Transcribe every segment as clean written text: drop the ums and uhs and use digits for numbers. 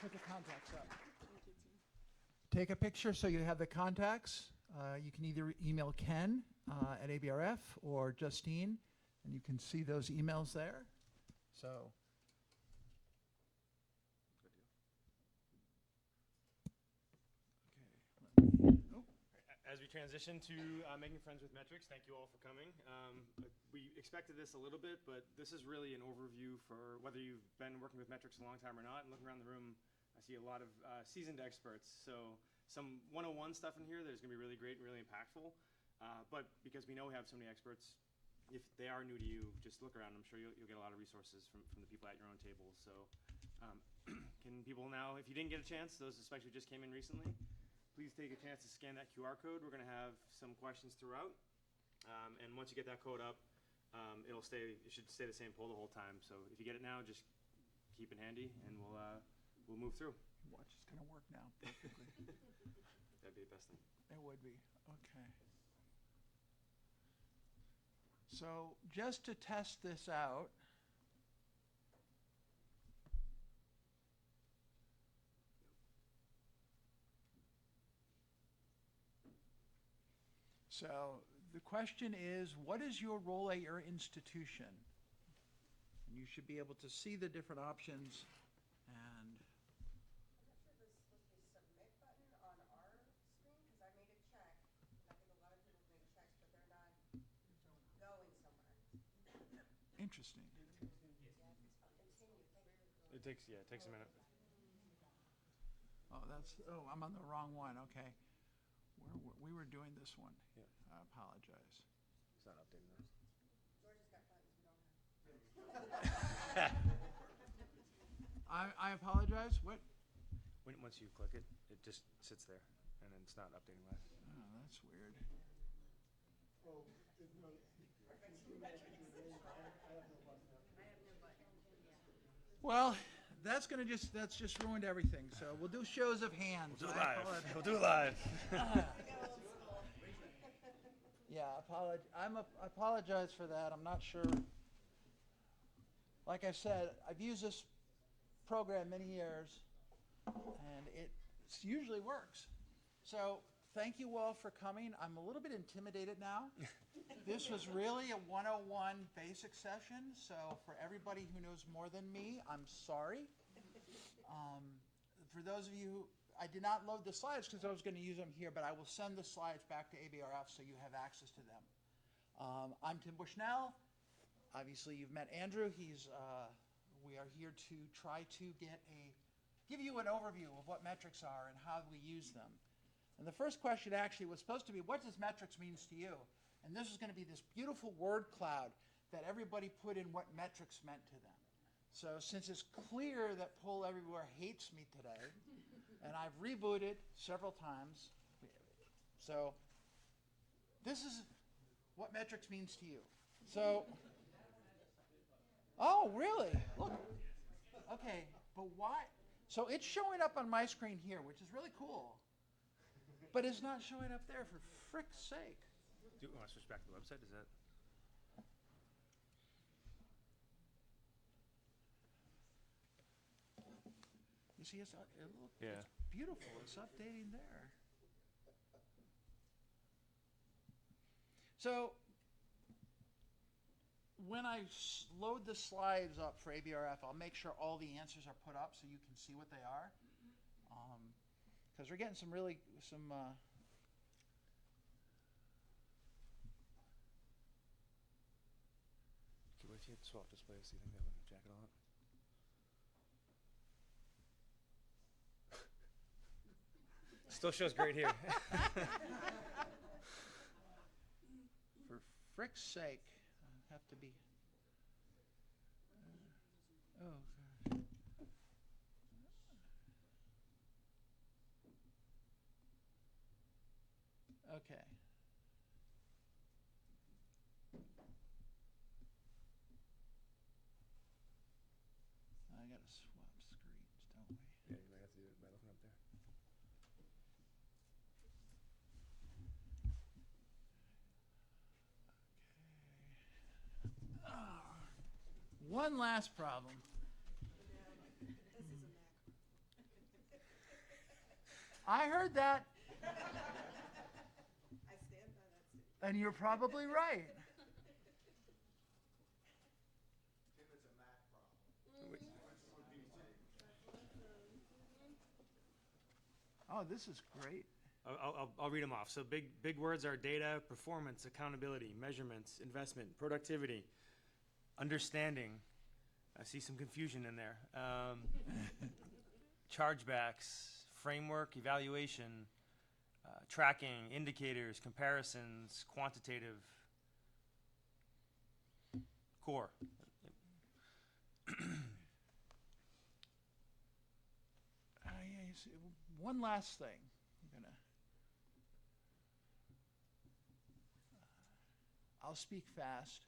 Put the contacts up. Take a picture so you have the contacts. You can either email Ken at ABRF or Justine, and you can see those emails there. So. As we transition to making friends with metrics, thank you all for coming. We expected this a little bit, but this is really an overview for whether you've been working with metrics a long time or not. And looking around the room, I see a lot of seasoned experts. So some 101 stuff in here that is going to be really great and really impactful. But because we know we have so many experts, if they are new to you, just look around. I'm sure you'll get a lot of resources from the people at your own tables. So can people now, if you didn't get a chance, those especially just came in recently, please take a chance to scan that QR code. We're going to have some questions throughout. And once you get that code up, it should stay the same poll the whole time. So if you get it now, just keep it handy and we'll move through. Watch, it's going to work now perfectly. That'd be the best thing. It would be. Okay. So just to test this out, so the question is, what is your role at your institution? And you should be able to see the different options. And I'm not sure if there's supposed to be a submit button on our screen, because I made a check, and I think a lot of people make checks, but they're not going somewhere. interesting. Continue. It takes a minute. Oh, I'm on the wrong one. Okay. We were doing this one. Yeah. I apologize. It's not updating now. George has got buttons we don't have. I apologize. What? Once you click it, it just sits there, and then it's not updating live. Oh, that's weird. Well, that's just ruined everything. So we'll do shows of hands. We'll do it live. We'll do it live. Yeah, I apologize for that. I'm not sure. Like I said, I've used this program many years, and it usually works. So thank you all for coming. I'm a little bit intimidated now. This was really a 101 basic session, so for everybody who knows more than me, I'm sorry. For those of you, I did not load the slides because I was going to use them here, but I will send the slides back to ABRF so you have access to them. I'm Tim Bushnell. Obviously, you've met Andrew. We are here to try to give you an overview of what metrics are and how we use them. And the first question actually was supposed to be, what does metrics means to you? And this is going to be this beautiful word cloud that everybody put in what metrics meant to them. So since it's clear that Poll Everywhere hates me today, and I've rebooted several times, so this is what metrics means to you. So, oh, really? Look. Okay, but why? So it's showing up on my screen here, which is really cool. But it's not showing up there, for frick's sake. Do you want to switch back to the website? Is that? You see, it's beautiful. It's updating there. So when I load the slides up for ABRF, I'll make sure all the answers are put up so you can see what they are. Because we're getting some What if you had swap displays? Do you think that would jack it all up? Still shows great here. For frick's sake, I have to be. Oh, gosh. Okay. I gotta swap screens, don't we? Yeah, you might have to do it by looking up there. One last problem. This is a Mac. I heard that, I stand by that statement. and you're probably right. Oh, this is great. I'll read them off. So big words are data, performance, accountability, measurements, investment, productivity, understanding. I see some confusion in there. Chargebacks, framework, evaluation, tracking, indicators, comparisons, quantitative, core. Yeah, you see, one last thing. I'll speak fast.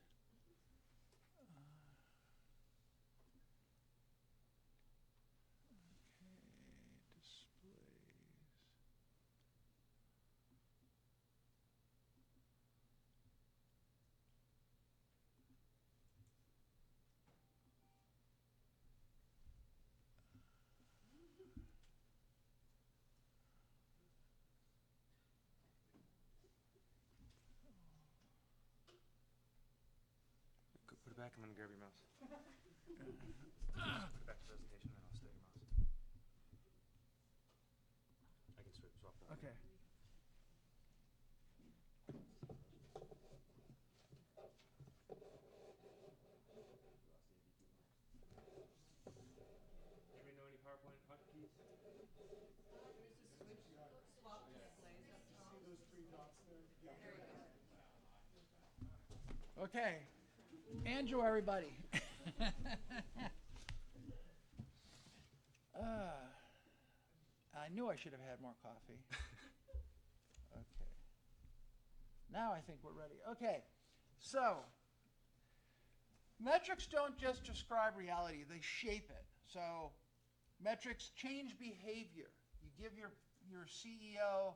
Okay, displays. Put it back. I'm gonna grab your mouse. Put it back to presentation, and I'll stay your mouse. I can swap that. Okay. Anybody know any PowerPoint hotkeys? Okay. Andrew, everybody. I knew I should have had more coffee. Okay. Now I think we're ready. Okay. So, metrics don't just describe reality, they shape it. So, metrics change behavior. You give your CEO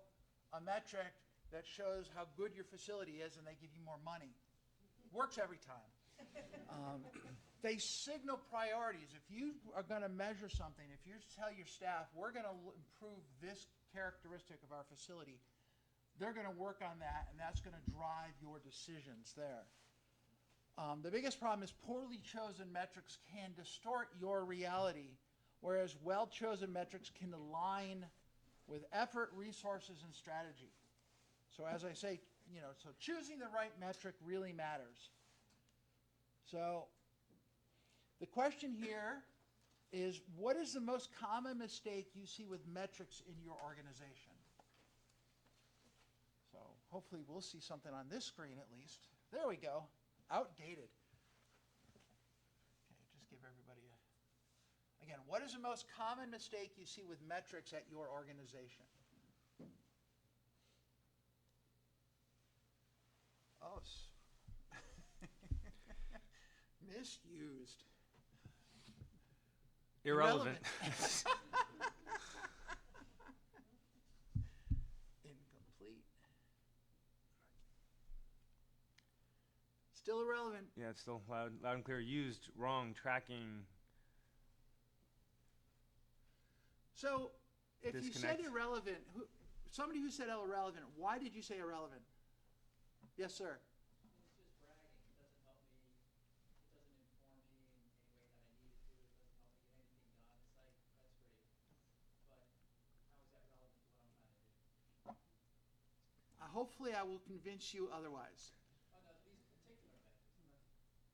a metric that shows how good your facility is, and they give you more money. Works every time. They signal priorities. If you are going to measure something, if you tell your staff, we're going to improve this characteristic of our facility, they're going to work on that, and that's going to drive your decisions there. The biggest problem is poorly chosen metrics can distort your reality, whereas well-chosen metrics can align with effort, resources, and strategy. So as I say, so choosing the right metric really matters. So the question here is, what is the most common mistake you see with metrics in your organization? So hopefully we'll see something on this screen at least. There we go. Outdated. Okay, just give everybody again, what is the most common mistake you see with metrics at your organization? Oh, misused. Irrelevant. Incomplete. Still irrelevant. Yeah, it's still loud and clear. Used, wrong, tracking. So, if you said Disconnect. irrelevant, somebody who said irrelevant, why did you say irrelevant? Yes, sir. It's just bragging. It doesn't help me. It doesn't inform me in any way that I need it to. It doesn't help me get anything done. It's like, that's great. But how is that relevant to what I'm trying to do? Hopefully I will convince you otherwise. Oh, no, these particular metrics. I'm not discussing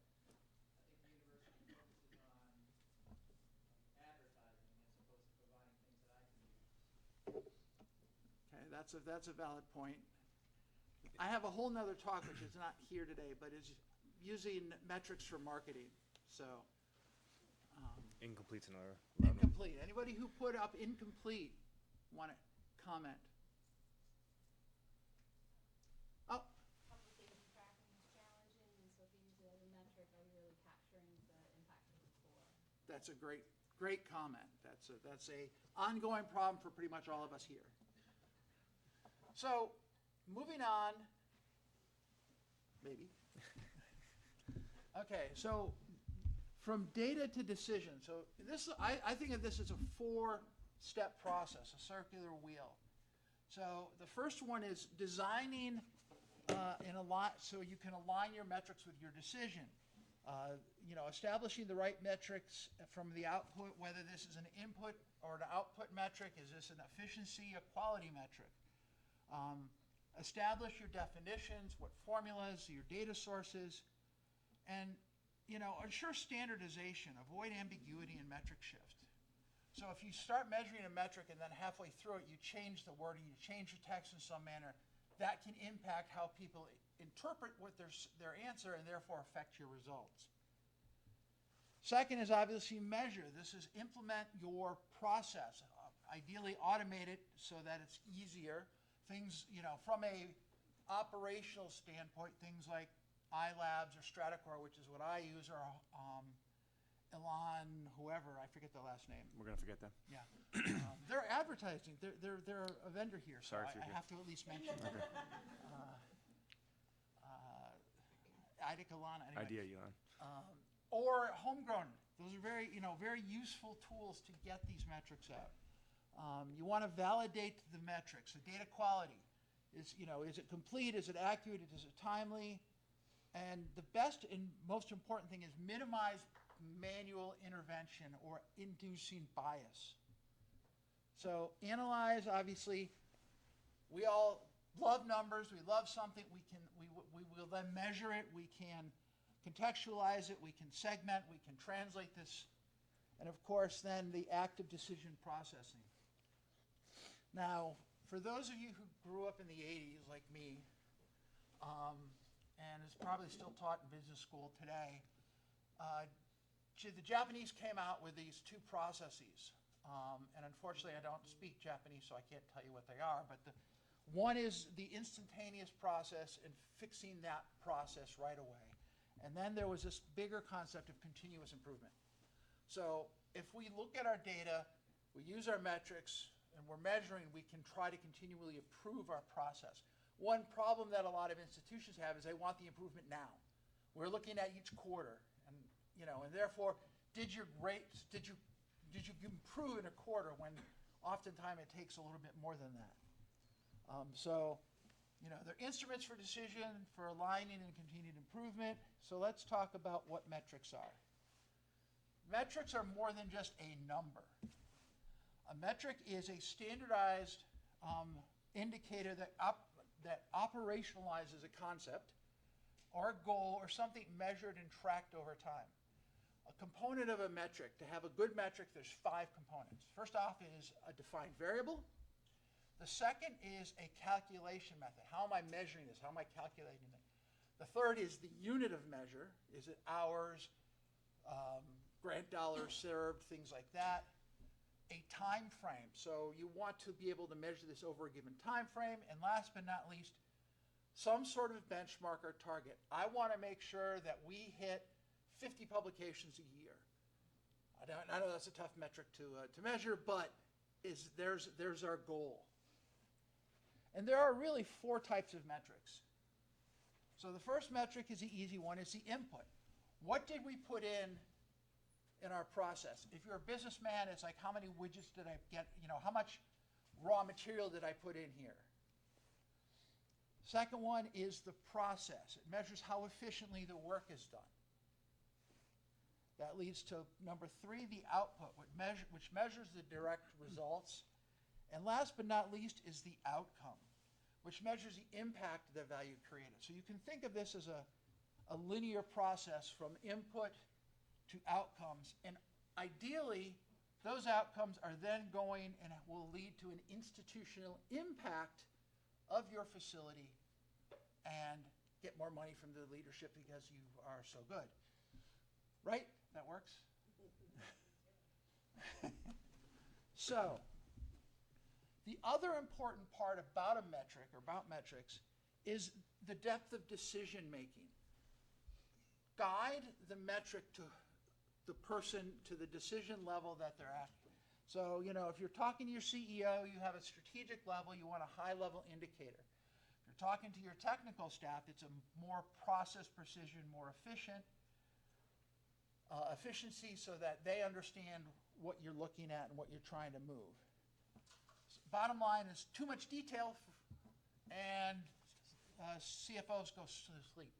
metrics in general. I think the university focuses on advertising as opposed to providing things that I can use. Okay, that's a valid point. I have a whole nother talk, which is not here today, but is using metrics for marketing. So, Incomplete's another. incomplete. Anybody who put up incomplete want to comment? Oh, Publication tracking is challenging, and so if you use it as a metric, are you really capturing the impact of the core? that's a great comment. That's a ongoing problem for pretty much all of us here. So, moving on, maybe. Okay, so from data to decision. So this, I think of this as a 4-step process, a circular wheel. So the first one is designing so you can align your metrics with your decision. Establishing the right metrics from the output, whether this is an input or an output metric, is this an efficiency or quality metric? Establish your definitions, what formulas, your data sources, and ensure standardization, avoid ambiguity and metric shift. So if you start measuring a metric and then halfway through it you change the wording, you change the text in some manner, that can impact how people interpret what their answer and therefore affect your results. Second is obviously measure. This is implement your process. Ideally automate it so that it's easier. Things, from a operational standpoint, things like iLabs or Stratacore, which is what I use, or Elon, whoever, I forget the last name. We're gonna forget them. Yeah. They're advertising. They're a vendor here, so Sorry, I have to at least mention it. Okay. IDIC Elon, anyway. Idea, Elon. Or homegrown. Those are very useful tools to get these metrics out. You want to validate the metrics, the data quality. Is it complete? Is it accurate? Is it timely? And the best and most important thing is minimize manual intervention or inducing bias. So analyze, obviously, we all love numbers, we love something, we will then measure it, we can contextualize it, we can segment, we can translate this, and of course then the active decision processing. Now, for those of you who grew up in the 80s like me, and is probably still taught in business school today, the Japanese came out with these 2 processes. And unfortunately, I don't speak Japanese, so I can't tell you what they are. But one is the instantaneous process and fixing that process right away. And then there was this bigger concept of continuous improvement. So if we look at our data, we use our metrics, and we're measuring, we can try to continually improve our process. One problem that a lot of institutions have is they want the improvement now. We're looking at each quarter, and therefore, did you improve in a quarter when oftentimes it takes a little bit more than that? They're instruments for decision, for aligning and continued improvement. So let's talk about what metrics are. Metrics are more than just a number. A metric is a standardized indicator that operationalizes a concept or a goal or something measured and tracked over time. A component of a metric, to have a good metric, there's 5 components. First off is a defined variable. The second is a calculation method. How am I measuring this? How am I calculating it? The third is the unit of measure. Is it hours, grant dollars served, things like that. A time frame. So you want to be able to measure this over a given time frame. And last but not least, some sort of benchmark or target. I want to make sure that we hit 50 publications a year. I know that's a tough metric to measure, but there's our goal. And there are really 4 types of metrics. So the first metric is the easy one. It's the input. What did we put in our process? If you're a businessman, it's like, how many widgets did I get? How much raw material did I put in here? Second one is the process. It measures how efficiently the work is done. That leads to number 3, the output, which measures the direct results. And last but not least is the outcome, which measures the impact of the value created. So you can think of this as a linear process from input to outcomes. And ideally, those outcomes are then going and will lead to an institutional impact of your facility and get more money from the leadership because you are so good. Right? That works? So, the other important part about a metric or about metrics is the depth of decision making. Guide the metric to the person to the decision level that they're at. So, if you're talking to your CEO, you have a strategic level, you want a high level indicator. If you're talking to your technical staff, it's a more process precision, more efficient. efficiency so that they understand what you're looking at and what you're trying to move. Bottom line is too much detail and CFOs go to sleep.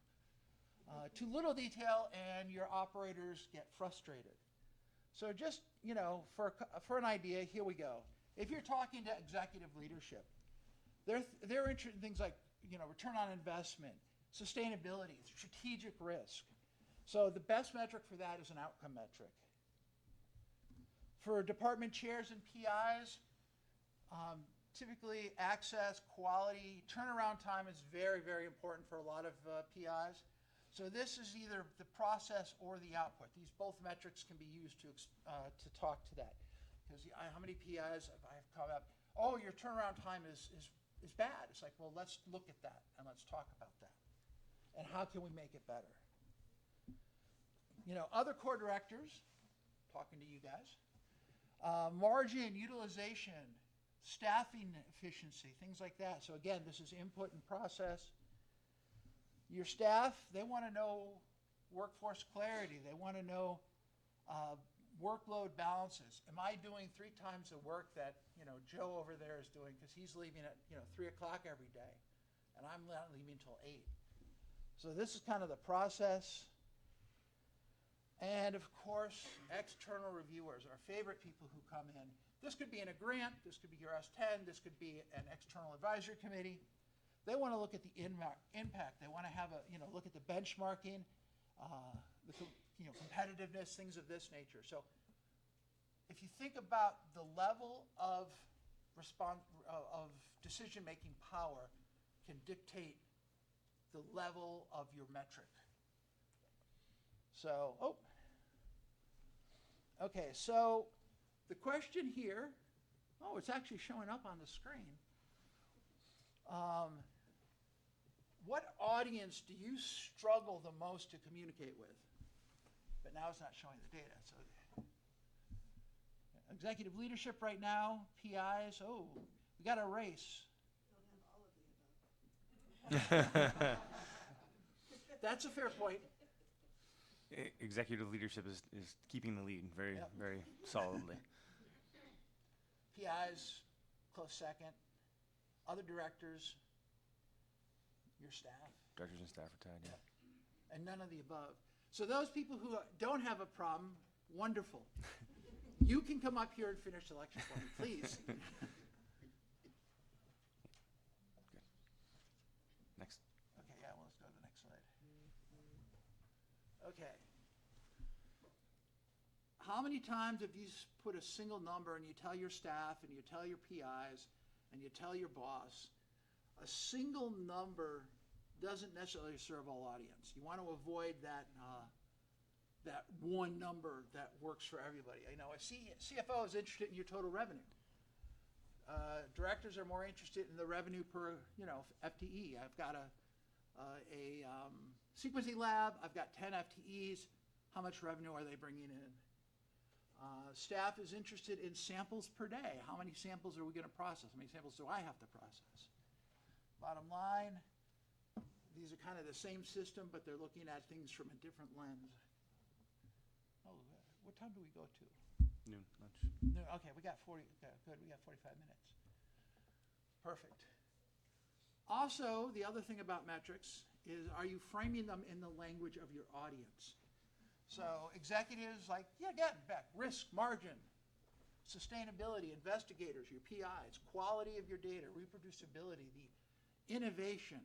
Too little detail and your operators get frustrated. So just, for an idea, here we go. If you're talking to executive leadership, they're interested in things like, return on investment, sustainability, strategic risk. So the best metric for that is an outcome metric. For department chairs and PIs, typically access, quality, turnaround time is very, very important for a lot of PIs. So this is either the process or the output. These both metrics can be used to talk to that. Because how many PIs have I come up, oh, your turnaround time is bad. It's like, well, let's look at that and let's talk about that. And how can we make it better? Other core directors, talking to you guys, margin, utilization, staffing efficiency, things like that. So again, this is input and process. Your staff, they want to know workforce clarity. They want to know workload balances. Am I doing 3 times the work that Joe over there is doing because he's leaving at 3 o'clock every day, and I'm not leaving until 8. So this is kind of the process. And of course, external reviewers, our favorite people who come in. This could be in a grant, this could be your S10, this could be an external advisory committee. They want to look at the impact. They want to have look at the benchmarking, the competitiveness, things of this nature. So if you think about the level of decision-making power can dictate the level of your metric. So, okay, so the question here, it's actually showing up on the screen. What audience do you struggle the most to communicate with? But now it's not showing the data. So, executive leadership right now, PIs, we got a race. That's a fair point. Executive leadership is keeping the lead very, very solidly. PIs, close second. Other directors, your staff. Directors and staff are tied, yeah. And none of the above. So those people who don't have a problem, wonderful. You can come up here and finish the lecture for me, please. Good. Next. Okay, yeah, well, let's go to the next slide. Okay. How many times have you put a single number and you tell your staff and you tell your PIs and you tell your boss, a single number doesn't necessarily serve all audience. You want to avoid that one number that works for everybody. A CFO is interested in your total revenue. Directors are more interested in the revenue per FTE. I've got a sequencing lab. I've got 10 FTEs. How much revenue are they bringing in? Staff is interested in samples per day. How many samples are we going to process? How many samples do I have to process? Bottom line, these are kind of the same system, but they're looking at things from a different lens. What time do we go to? Noon, lunch. No, okay, we got 40. Okay, good, we got 45 minutes. Perfect. Also, the other thing about metrics is, are you framing them in the language of your audience? So executives risk, margin, sustainability, investigators, your PIs, quality of your data, reproducibility, the innovation.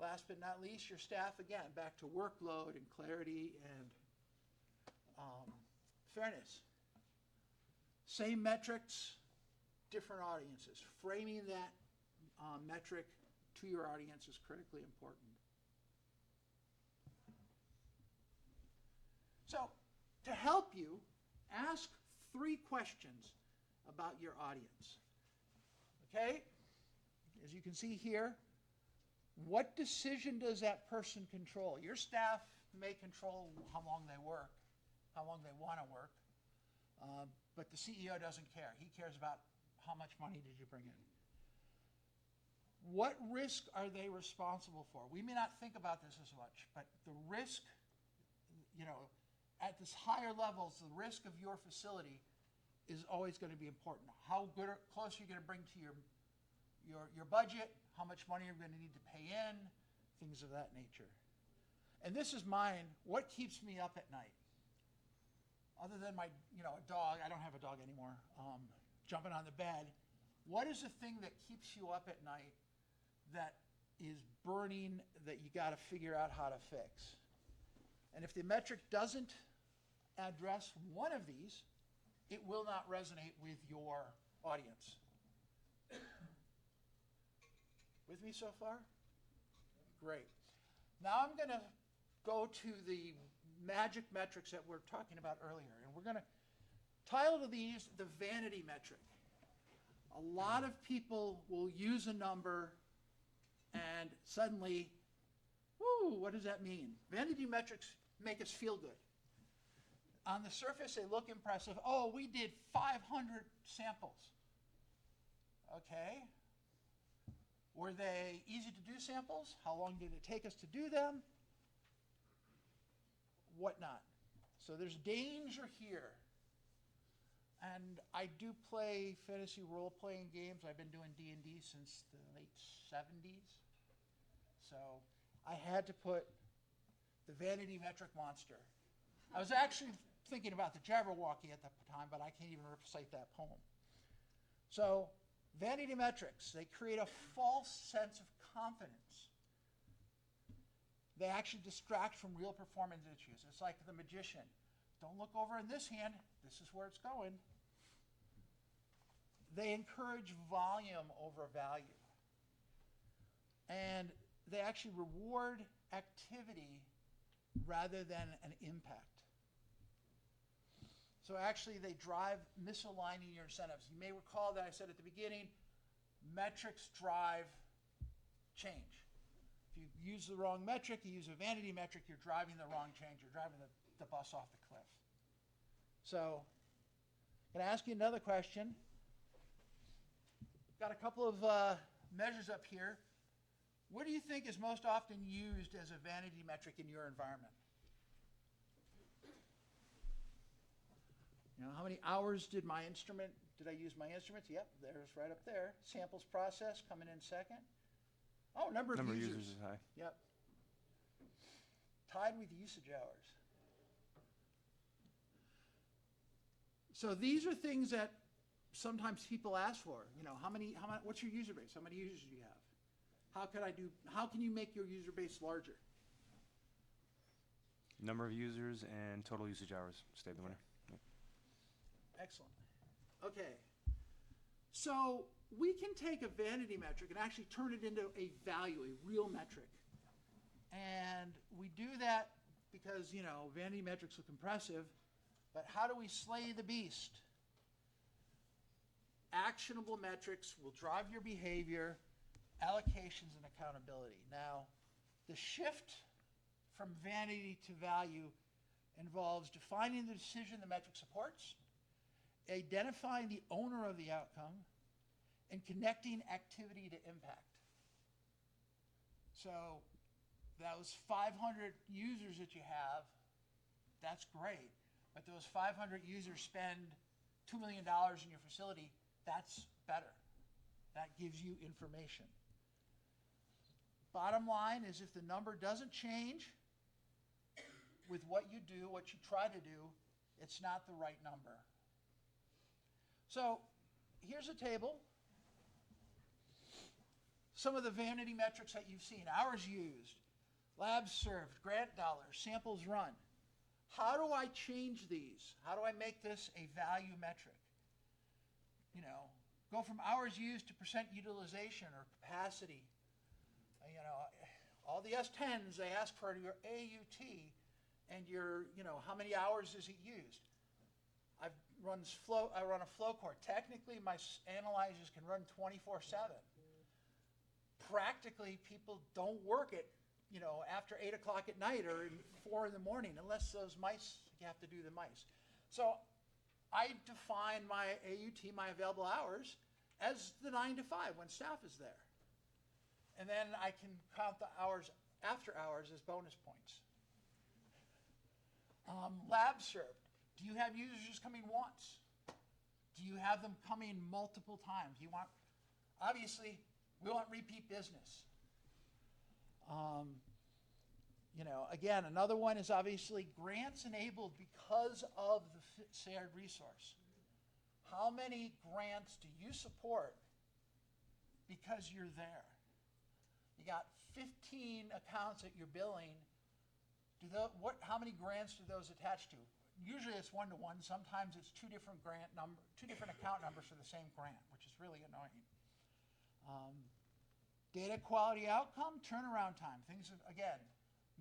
Last but not least, your staff, again, back to workload and clarity and fairness. Same metrics, different audiences. Framing that metric to your audience is critically important. So, to help you, ask 3 questions about your audience. Okay? As you can see here, what decision does that person control? Your staff may control how long they work, how long they want to work, but the CEO doesn't care. He cares about how much money did you bring in. What risk are they responsible for? We may not think about this as much, but the risk, at this higher levels, the risk of your facility is always going to be important. How good or close are you going to bring to your budget? How much money you're going to need to pay in? Things of that nature. And this is mine. What keeps me up at night? Other than my, a dog, I don't have a dog anymore, jumping on the bed. What is the thing that keeps you up at night that is burning that you got to figure out how to fix? And if the metric doesn't address one of these, it will not resonate with your audience. With me so far? Great. Now I'm going to go to the magic metrics that we're talking about earlier. And we're going to title these the vanity metric. A lot of people will use a number and suddenly, whoo, what does that mean? Vanity metrics make us feel good. On the surface, they look impressive. Oh, we did 500 samples. Okay. Were they easy to do samples? How long did it take us to do them? Whatnot. So there's danger here. And I do play fantasy role-playing games. I've been doing D&D since the late 70s. So I had to put the vanity metric monster. I was actually thinking about the Jabberwocky at the time, but I can't even recite that poem. So vanity metrics, they create a false sense of confidence. They actually distract from real performance issues. It's like the magician. Don't look over in this hand. This is where it's going. They encourage volume over value. And they actually reward activity rather than an impact. So actually they drive misaligning your incentives. You may recall that I said at the beginning, metrics drive change. If you use the wrong metric, you use a vanity metric, you're driving the wrong change. You're driving the bus off the cliff. So I'm going to ask you another question. Got a couple of measures up here. What do you think is most often used as a vanity metric in your environment? How many hours did I use my instruments? Yep, there's right up there. Samples processed coming in second. Oh, number of users is high. Yep. Tied with usage hours. So these are things that sometimes people ask for. What's your user base? How many users do you have? How can you make your user base larger? Number of users and total usage hours stayed the winner. Yep. Excellent. Okay. So we can take a vanity metric and actually turn it into a value, a real metric. And we do that because, vanity metrics look impressive, but how do we slay the beast? Actionable metrics will drive your behavior, allocations, and accountability. Now, the shift from vanity to value involves defining the decision the metric supports, identifying the owner of the outcome, and connecting activity to impact. So those 500 users that you have, that's great. But those 500 users spend $2 million in your facility, that's better. That gives you information. Bottom line is if the number doesn't change with what you do, what you try to do, it's not the right number. So here's a table. Some of the vanity metrics that you've seen. Hours used, labs served, grant dollars, samples run. How do I change these? How do I make this a value metric? Go from hours used to percent utilization or capacity. All the S10s, they ask for your AUT and your, how many hours is it used? I run a flow core. Technically, my analyzers can run 24/7. Practically, people don't work it, after 8 o'clock at night or 4 in the morning, unless those mice, you have to do the mice. So I define my AUT, my available hours, as the 9 to 5 when staff is there. And then I can count the hours after hours as bonus points. Lab served. Do you have users just coming once? Do you have them coming multiple times? Obviously, we want repeat business. Again, another one is obviously grants enabled because of the shared resource. How many grants do you support because you're there? You got 15 accounts that you're billing. How many grants do those attach to? Usually it's one-to-one. Sometimes it's two different account numbers for the same grant, which is really annoying. Data quality outcome, turnaround time. Again,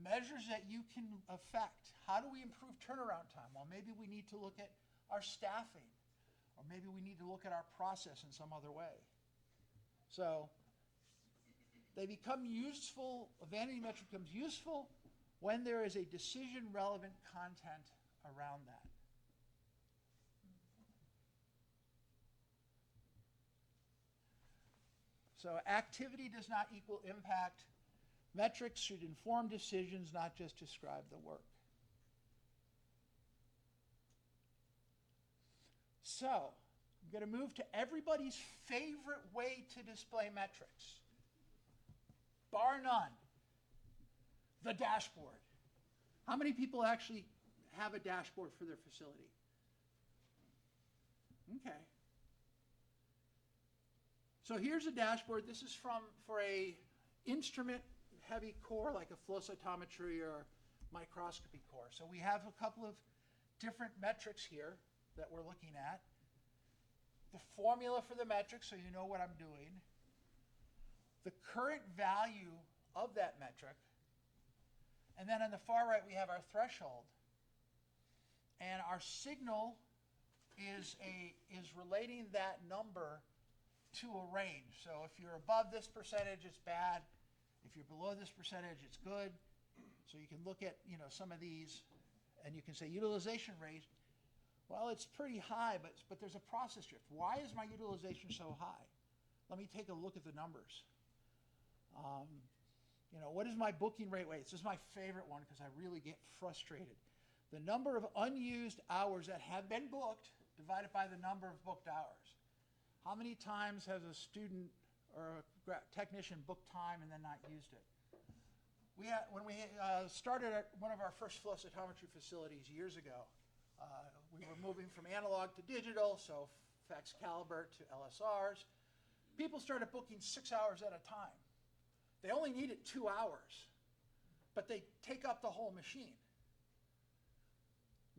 measures that you can affect. How do we improve turnaround time? Well, maybe we need to look at our staffing, or maybe we need to look at our process in some other way. So they become useful, a vanity metric becomes useful when there is a decision-relevant content around that. So activity does not equal impact. Metrics should inform decisions, not just describe the work. So I'm going to move to everybody's favorite way to display metrics, bar none, the dashboard. How many people actually have a dashboard for their facility? Okay. So here's a dashboard. This is for a instrument-heavy core like a flow cytometry or microscopy core. So we have a couple of different metrics here that we're looking at. The formula for the metric, so you know what I'm doing. The current value of that metric. And then on the far right, we have our threshold. And our signal is relating that number to a range. So if you're above this percentage, it's bad. If you're below this percentage, it's good. So you can look at some of these, and you can say utilization rate. Well, it's pretty high, but there's a process drift. Why is my utilization so high? Let me take a look at the numbers. What is my booking rate? This is my favorite one because I really get frustrated. The number of unused hours that have been booked divided by the number of booked hours. How many times has a student or a technician booked time and then not used it? When we started at one of our first flow cytometry facilities years ago, we were moving from analog to digital, so fax caliber to LSRs. People started booking 6 hours at a time. They only needed 2 hours, but they take up the whole machine.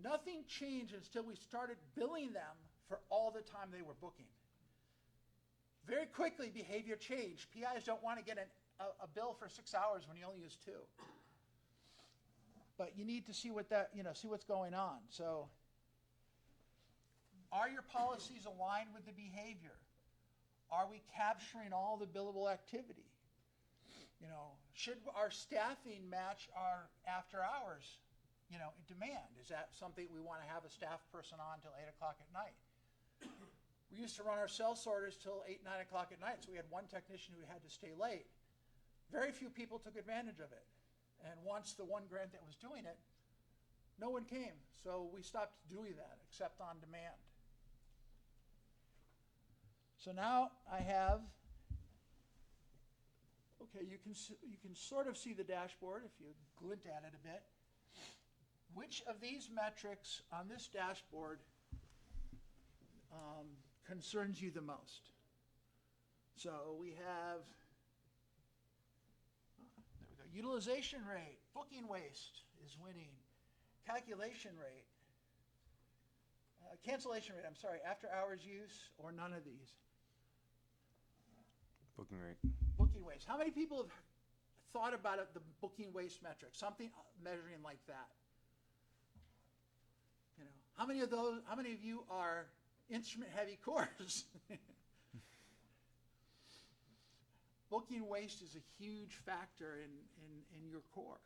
Nothing changed until we started billing them for all the time they were booking. Very quickly, behavior changed. PIs don't want to get a bill for 6 hours when you only use 2. But you need to see see what's going on. So, are your policies aligned with the behavior? Are we capturing all the billable activity? Should our staffing match our after hours, demand? Is that something we want to have a staff person on till 8 o'clock at night? We used to run our cell sorters till 8, 9 o'clock at night, so we had one technician who had to stay late. Very few people took advantage of it. And once the one grant that was doing it, no one came. So we stopped doing that, except on demand. So now I have, you can sort of see the dashboard if you glint at it a bit. Which of these metrics on this dashboard concerns you the most? So we have, there we go, utilization rate, booking waste is winning, calculation rate, cancellation rate, after hours use, or none of these. Booking rate. Booking waste. How many people have thought about the booking waste metric? Something measuring like that. How many of you are instrument-heavy cores? Booking waste is a huge factor in your core.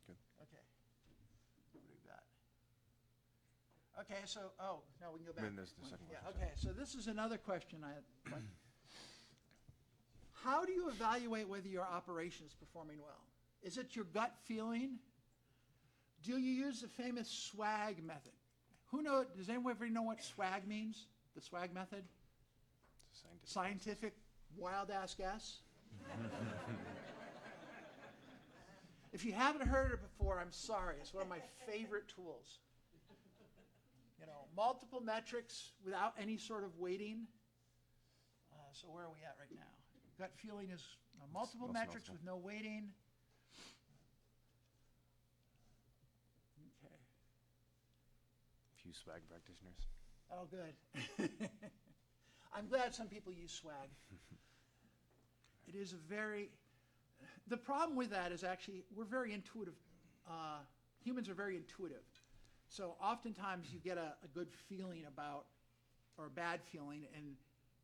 Good. Okay. What do we got? Okay, so, no, we can go back. Then there's the second Yeah, question. okay, so this is another question I had. How do you evaluate whether your operation is performing well? Is it your gut feeling? do you use the famous SWAG method? Does anybody know what SWAG means? The SWAG method? Scientific wild-ass guess? If you haven't heard it before, I'm sorry. It's one of my favorite tools. You know, multiple metrics without any sort of weighting. So where are we at right now? Gut feeling is multiple metrics with no weighting. Okay. Few swag practitioners. Oh, good. I'm glad some people use swag. It is the problem with that is actually we're very intuitive. Humans are very intuitive. So oftentimes you get a good feeling about, or a bad feeling, and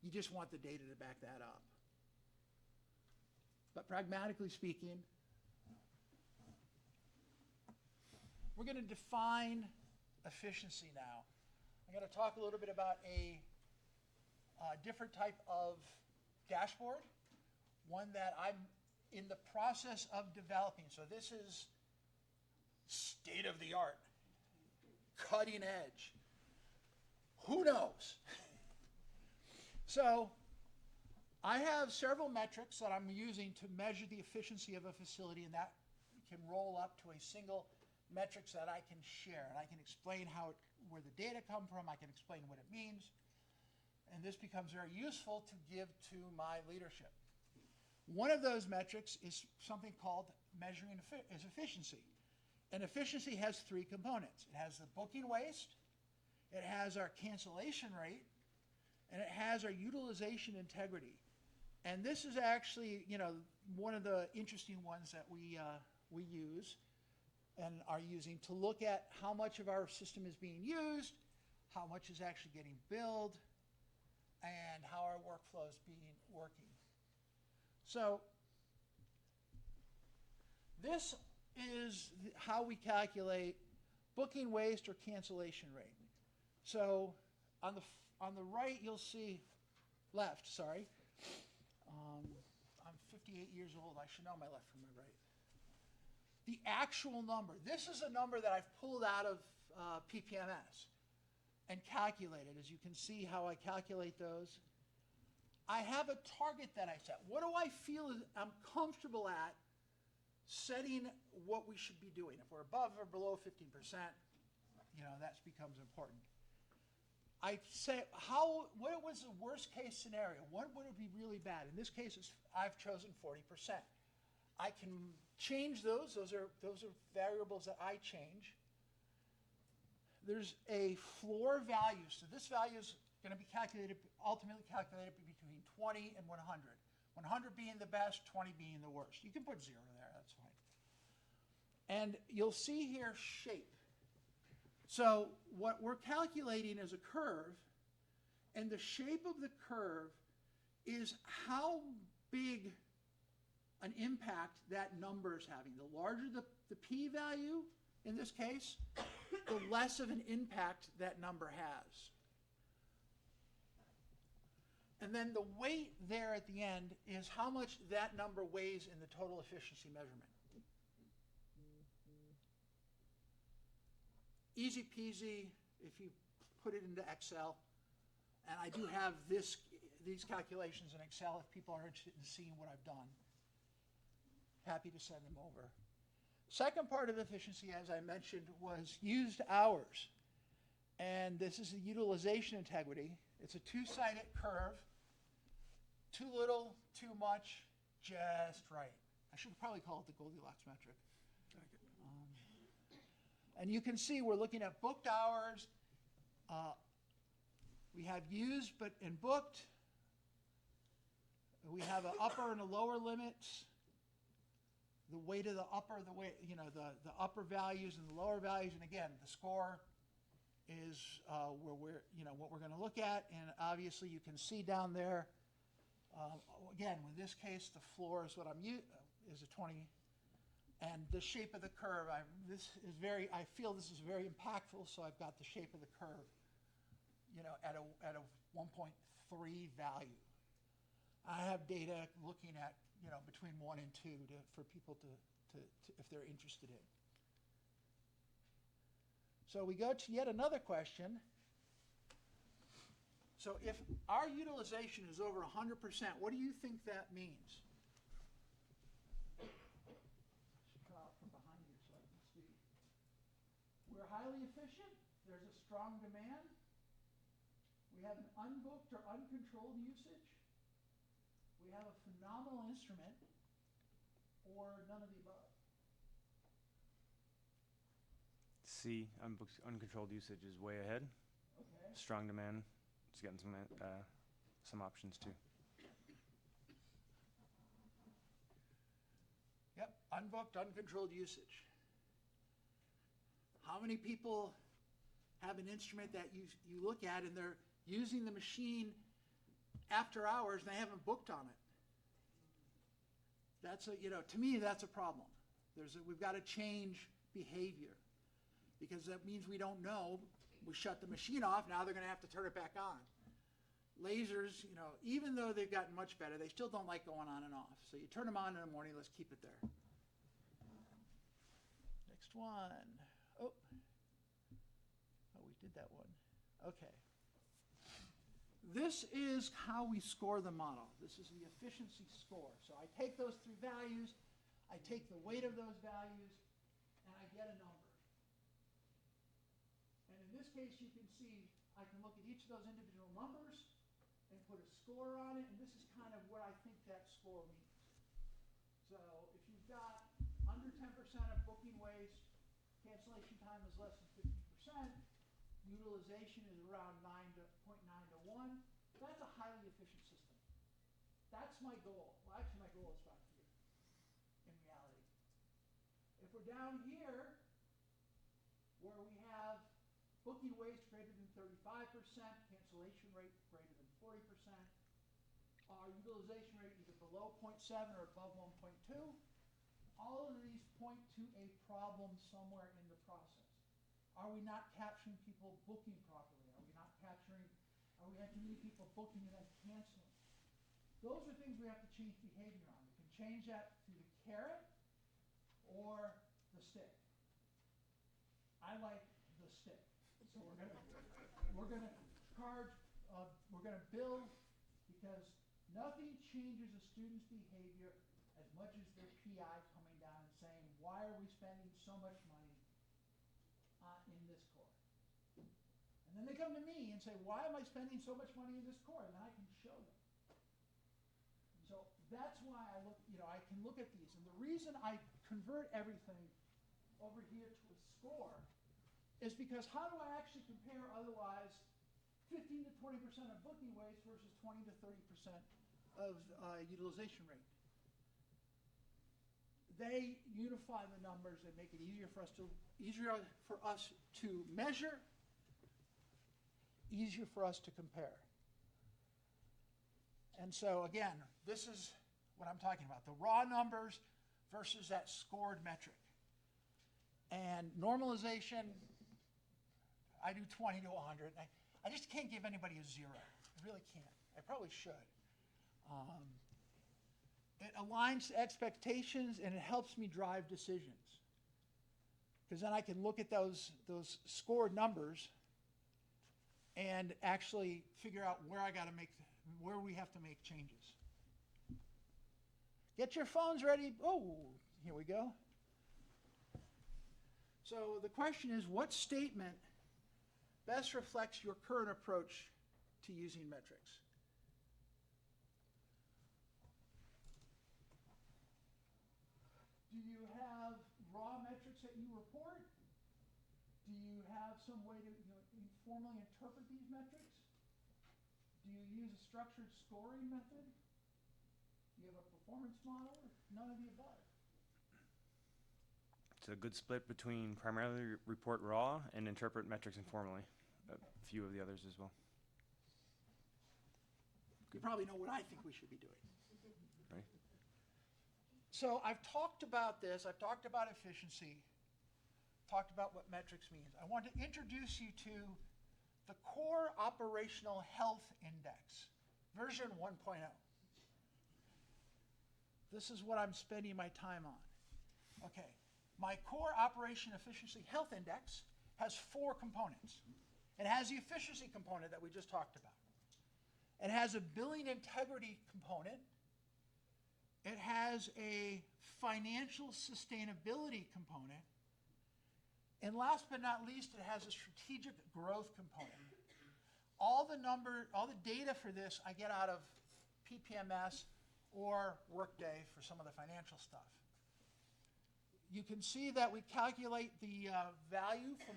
you just want the data to back that up. But pragmatically speaking, we're going to define efficiency now. I'm going to talk a little bit about a different type of dashboard, one that I'm in the process of developing. So this is state of the art, cutting edge. Who knows? So I have several metrics that I'm using to measure the efficiency of a facility, and that can roll up to a single metrics that I can share. And I can explain where the data come from. I can explain what it means. And this becomes very useful to give to my leadership. One of those metrics is something called measuring efficiency. And efficiency has three components. It has the booking waste, it has our cancellation rate, and it has our utilization integrity. And this is actually, one of the interesting ones that we use and are using to look at how much of our system is being used, how much is actually getting billed, and how our workflow is working. So this is how we calculate booking waste or cancellation rate. So on the right, you'll see, left, sorry. I'm 58 years old. I should know my left from my right. The actual number. This is a number that I've pulled out of PPMS and calculated. As you can see how I calculate those. I have a target that I set. What do I feel I'm comfortable at setting what we should be doing? If we're above or below 15%, that becomes important. I say, what was the worst case scenario? What would it be really bad? In this case, I've chosen 40%. I can change those. Those are variables that I change. There's a floor value. So this value is going to be ultimately calculated between 20 and 100. 100 being the best, 20 being the worst. You can put 0 there, that's fine. And you'll see here shape. So what we're calculating is a curve, and the shape of the curve is how big an impact that number is having. The larger the p-value, in this case, the less of an impact that number has. And then the weight there at the end is how much that number weighs in the total efficiency measurement. Easy peasy if you put it into Excel. And I do have these calculations in Excel if people are interested in seeing what I've done. Happy to send them over. Second part of efficiency, as I mentioned, was used hours. And this is the utilization integrity. It's a two-sided curve. Too little, too much, just right. I should probably call it the Goldilocks metric. And you can see we're looking at booked hours. We have used and booked. We have an upper and a lower limits. The weight of the upper, the upper values and the lower values, and again, the score is what we're going to look at, and obviously you can see down there. Again, in this case, the floor is what is a 20, and the shape of the curve. I feel this is very impactful, so I've got the shape of the curve, at a 1.3 value. I have data looking at between 1 and 2 for people to if they're interested in. So we go to yet another question. So if our utilization is over 100%, what do you think that means? Come out from behind you so I can see. We're highly efficient. There's a strong demand. We have an unbooked or uncontrolled usage. We have a phenomenal instrument, or none of the above. C, uncontrolled usage is way ahead. Okay. Strong demand, it's getting some options too. Yep, unbooked, uncontrolled usage. How many people have an instrument that you look at and they're using the machine after hours and they haven't booked on it? That's to me, that's a problem. We've got to change behavior, because that means we don't know. We shut the machine off, now they're going to have to turn it back on. Lasers, even though they've gotten much better, they still don't like going on and off. So you turn them on in the morning, let's keep it there. Next one. Oh, we did that one. Okay. This is how we score the model. This is the efficiency score. So I take those three values, I take the weight of those values, and I get a number. And in this case, you can see I can look at each of those individual numbers and put a score on it, and this is kind of what I think that score means. So if you've got under 10% of booking waste, cancellation time is less than 50%, utilization is around 0.9 to 1, that's a highly efficient system. That's my goal. Well, actually, my goal is about here, in reality. If we're down here, where we have booking waste greater than 35%, cancellation rate greater than 40%, our utilization rate either below 0.7 or above 1.2, all of these point to a problem somewhere in the process. Are we not capturing people booking properly? Are we have too many people booking and then canceling? Those are things we have to change behavior on. We can change that through the carrot or the stick. I like the stick. So we're gonna charge, we're gonna bill, because nothing changes a student's behavior as much as their PI coming down and saying, why are we spending so much money in this core? And then they come to me and say, why am I spending so much money in this core? And then I can show them. So that's why I can look at these. And the reason I convert everything over here to a score is because how do I actually compare otherwise 15 to 20% of booking waste versus 20 to 30% of utilization rate? They unify the numbers and make it easier for us to measure, easier for us to compare. And so again, this is what I'm talking about, the raw numbers versus that scored metric. And normalization, I do 20 to 100. I just can't give anybody a 0. I really can't. I probably should. It aligns expectations and it helps me drive decisions. Because then I can look at those scored numbers and actually figure out where we have to make changes. Get your phones ready. Oh, here we go. So the question is, what statement best reflects your current approach to using metrics? Do you have raw metrics that you report? Do you have some way to informally interpret these metrics? Do you use a structured scoring method? Do you have a performance model? None of the above. It's a good split between primarily report raw and interpret metrics informally. A few of the others as well. You probably know what I think we should be doing. Right? So I've talked about this. I've talked about efficiency. Talked about what metrics means. I want to introduce you to the Core Operational Health Index, version 1.0. This is what I'm spending my time on. Okay, my Core Operation Efficiency Health Index has 4 components. It has the efficiency component that we just talked about. It has a billing integrity component. It has a financial sustainability component. And last but not least, it has a strategic growth component. All the data for this I get out of PPMS or Workday for some of the financial stuff. You can see that we calculate the value from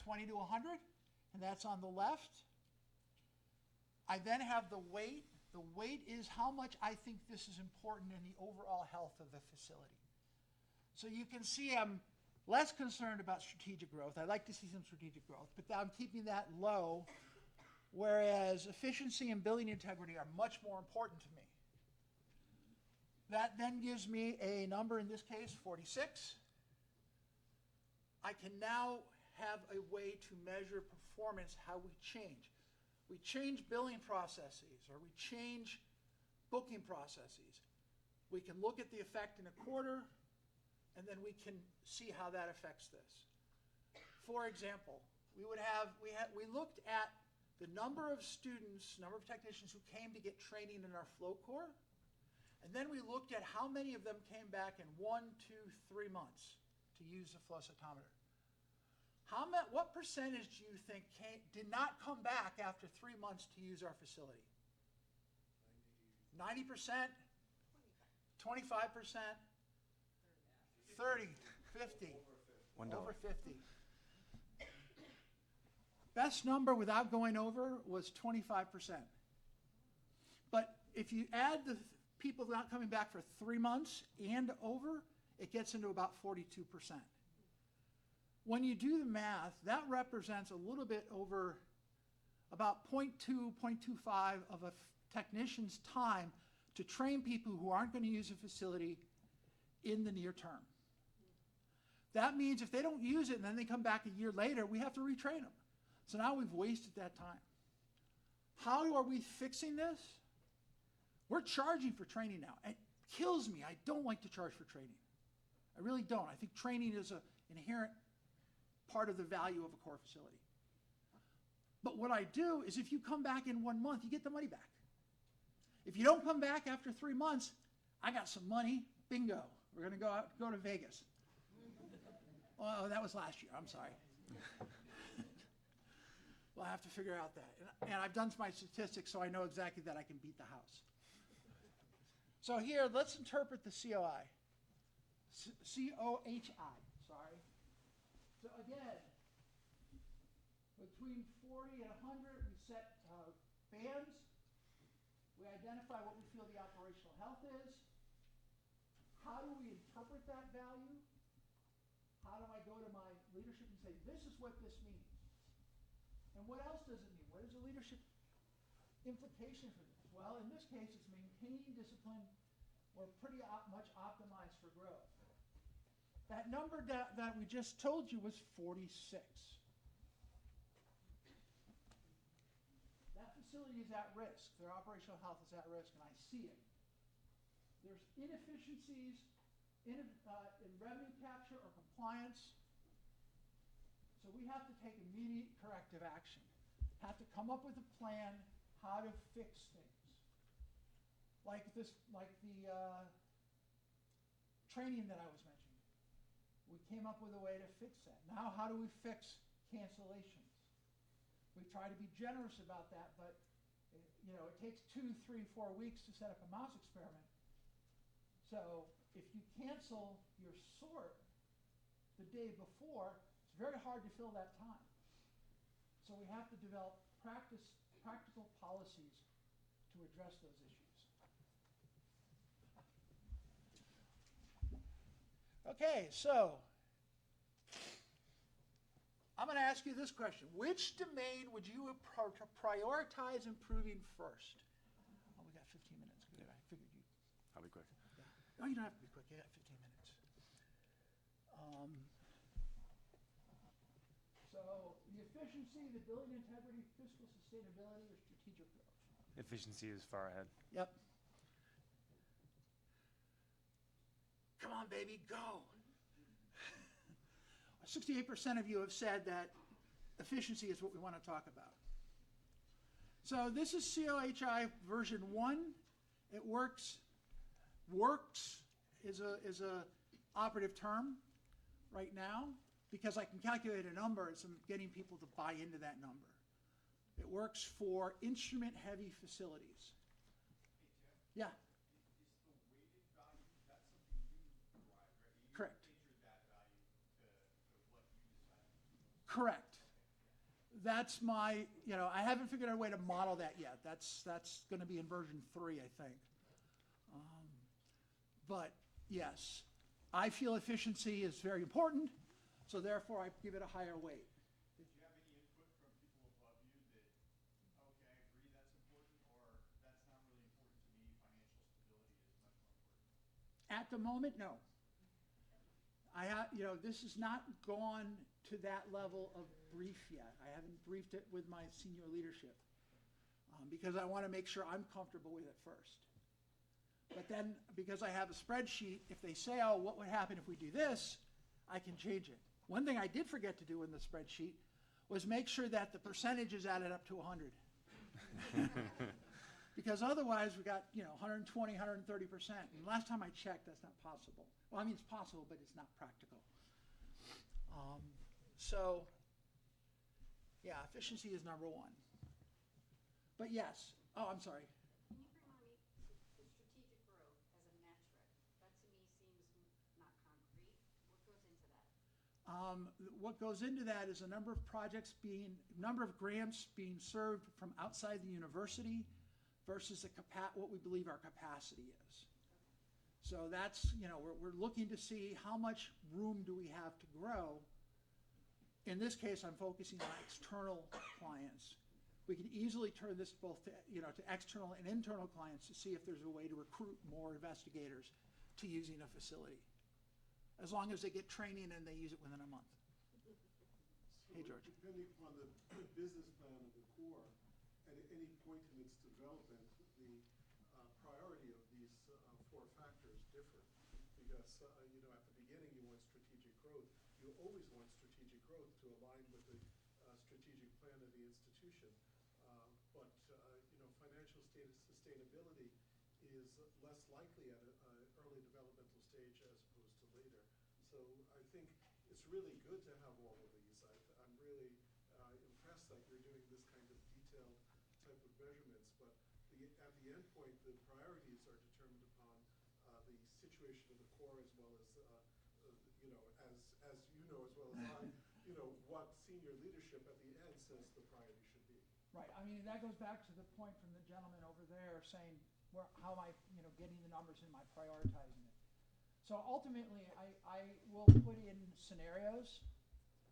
20 to 100, and that's on the left. I then have the weight. The weight is how much I think this is important in the overall health of the facility. So you can see I'm less concerned about strategic growth. I'd like to see some strategic growth, but I'm keeping that low, whereas efficiency and billing integrity are much more important to me. That then gives me a number, in this case, 46. I can now have a way to measure performance, how we change. We change billing processes, or we change booking processes. We can look at the effect in a quarter, and then we can see how that affects this. For example, we looked at the number of students, number of technicians who came to get training in our flow core, and then we looked at how many of them came back in 1, 2, 3 months to use the flow cytometer. What percentage do you think did not come back after 3 months to use our facility? 90%? 25%? 30, 50, over 50. Best number without going over was 25%. But if you add the people not coming back for 3 months and over, it gets into about 42%. When you do the math, that represents a little bit over about 0.2, 0.25 of a technician's time to train people who aren't going to use a facility in the near term. That means if they don't use it and then they come back a year later, we have to retrain them. So now we've wasted that time. How are we fixing this? We're charging for training now. It kills me. I don't like to charge for training. I really don't. I think training is an inherent part of the value of a core facility. But what I do is if you come back in 1 month, you get the money back. If you don't come back after 3 months, I got some money. Bingo. We're going to go to Vegas. Oh, that was last year. I'm sorry. Well, I have to figure out that. And I've done my statistics, so I know exactly that I can beat the house. So here, let's interpret the COI. C-O-H-I, sorry. So again, between 40 and 100, we set bands. We identify what we feel the operational health is. How do we interpret that value? How do I go to my leadership and say, this is what this means? And what else does it mean? What is the leadership implication for this? Well, in this case, it's maintaining discipline. We're pretty much optimized for growth. That number that we just told you was 46. That facility is at risk. Their operational health is at risk, and I see it. There's inefficiencies in revenue capture or compliance. So we have to take immediate corrective action. Have to come up with a plan how to fix things. Like the training that I was mentioning. We came up with a way to fix that. Now how do we fix cancellations? We try to be generous about that, but it takes 2, 3, 4 weeks to set up a mouse experiment. So if you cancel your sort the day before, it's very hard to fill that time. So we have to develop practical policies to address those issues. Okay, so I'm going to ask you this question. Which domain would you prioritize improving first? Oh, we got 15 minutes. Good. I figured you. I'll be quick. Yeah. No, you don't have to be quick. You got 15 minutes. So the efficiency, the billing integrity, fiscal sustainability, or strategic growth? Efficiency is far ahead. Yep. Come on, baby, go. 68% of you have said that efficiency is what we want to talk about. So this is COHI version 1. It works. Works is a operative term right now because I can calculate a number, so I'm getting people to buy into that number. It works for instrument-heavy facilities. Yeah. Is the weighted value, that's something you derive, right? You Correct. Enter that value to what you decide. Correct. That's my, I haven't figured out a way to model that yet. That's going to be in version 3, I think. But yes, I feel efficiency is very important, so therefore I give it a higher weight. Did you have any input from people above you that, okay, I agree that's important, or that's not really important to me, financial stability is much more important? At the moment, no. This has not gone to that level of brief yet. I haven't briefed it with my senior leadership because I want to make sure I'm comfortable with it first. But then, because I have a spreadsheet, if they say, oh, what would happen if we do this, I can change it. One thing I did forget to do in the spreadsheet was make sure that the percentages added up to 100. Because otherwise, we got 120, 130%. And last time I checked, that's not possible. Well, I mean, it's possible, but it's not practical. So, yeah, efficiency is number 1. But yes, I'm sorry. Can you remind me, the strategic growth as a metric, that to me seems not concrete. What goes into that? What goes into that is a number of number of grants being served from outside the university versus what we believe our capacity is. So that's, we're looking to see how much room do we have to grow. In this case, I'm focusing on external clients. We can easily turn this both to external and internal clients to see if there's a way to recruit more investigators to using a facility, as long as they get training and they use it within a month. Hey, George. Depending upon the business plan of the Corps, at any point in its development, the priority of these 4 factors differ. Because, at the beginning you want strategic growth. You always want strategic growth to align with the strategic plan of the institution. But financial sustainability is less likely at an early developmental stage as opposed to later. So I think it's really good to have all of these. I'm really impressed that you're doing this kind of detailed type of measurements. But at the end point, the priorities are determined upon the situation of the Corps as well as, as you know as well as I, what senior leadership at the end says the priority should be. Right. I mean, that goes back to the point from the gentleman over there saying, how am I, getting the numbers and am I prioritizing it? So ultimately, I will put in scenarios.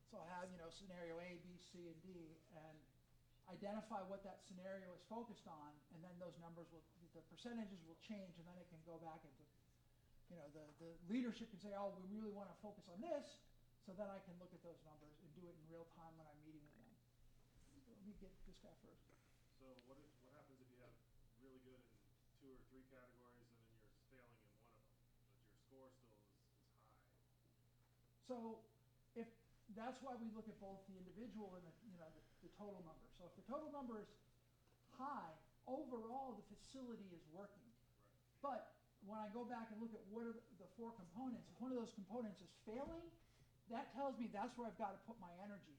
So I'll have, scenario A, B, C, and D, and identify what that scenario is focused on, and then those numbers the percentages will change, and then it can go back into, the leadership can say, oh, we really want to focus on this, so then I can look at those numbers and do it in real time when I'm meeting with them. So let me get this guy first. So what happens if you have really good in 2 or 3 categories and then you're failing in one of them, but your score still is high? So that's why we look at both the individual and the total number. So if the total number is high, overall the facility is working. Right. But when I go back and look at what are the 4 components, if one of those components is failing, that tells me that's where I've got to put my energy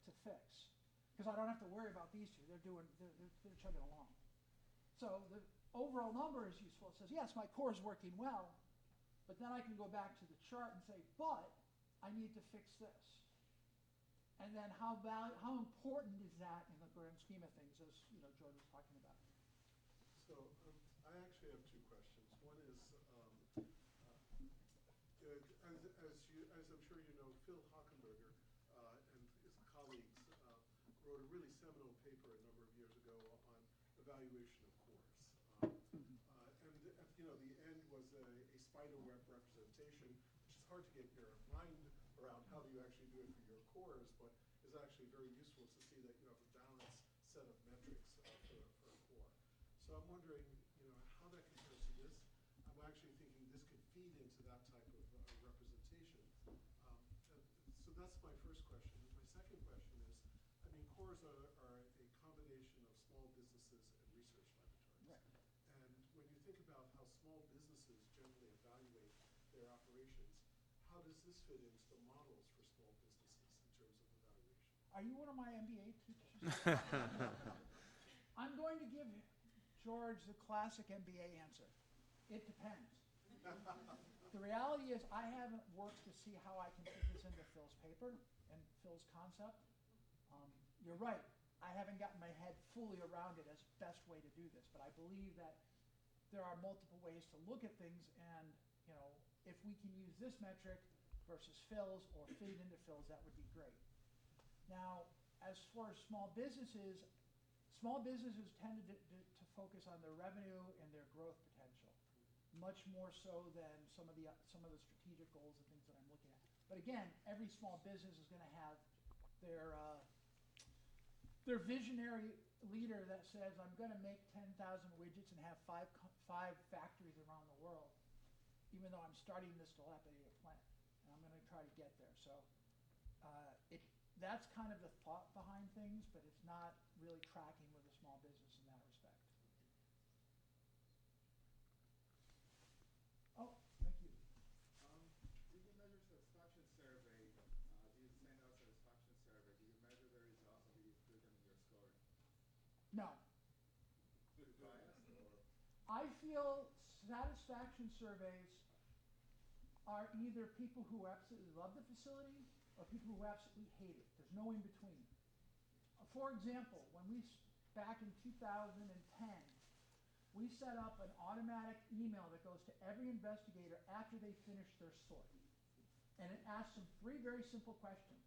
to fix. Because I don't have to worry about these 2. They're chugging along. So the overall number is useful. It says, yes, my core is working well, but then I can go back to the chart and say, but I need to fix this. And then how important is that in the grand scheme of things, as George was talking about? So I actually have 2 questions. One is, as I'm sure you know, Phil Hockenberger and his colleagues wrote a really seminal paper a number of years ago on evaluation of cores. And the end was a spider web representation, which is hard to get your mind around how do you actually do it for your cores, but is actually very useful to see that you have a balanced set of metrics for a core. So I'm wondering, how that compares to this. I'm actually thinking this could feed into that type of representation. So that's my first question. My second question is, I mean, cores are a combination of small businesses and research laboratories. Right. And when you think about how small businesses generally evaluate their operations, how does this fit into the models for small businesses in terms of evaluation? Are you one of my MBA teachers? I'm going to give George the classic MBA answer. It depends. The reality is I haven't worked to see how I can fit this into Phil's paper and Phil's concept. You're right. I haven't gotten my head fully around it as best way to do this, but I believe that there are multiple ways to look at things, and if we can use this metric versus Phil's or fit it into Phil's, that would be great. Now, as far as small businesses tended to focus on their revenue and their growth potential, much more so than some of the strategic goals and things that I'm looking at. But again, every small business is going to have their visionary leader that says, I'm going to make 10,000 widgets and have five factories around the world, even though I'm starting this dilapidated plant, and I'm going to try to get there. So that's kind of the thought behind things, but it's not really tracking with a small business in that respect. Oh, thank you. Did you measure satisfaction survey? Do you send out satisfaction survey? Do you measure the results or do you put them in your scoring? No. Good bias or? I feel satisfaction surveys are either people who absolutely love the facility or people who absolutely hate it. There's no in between. For example, back in 2010, we set up an automatic email that goes to every investigator after they finish their sort. And it asks them three very simple questions.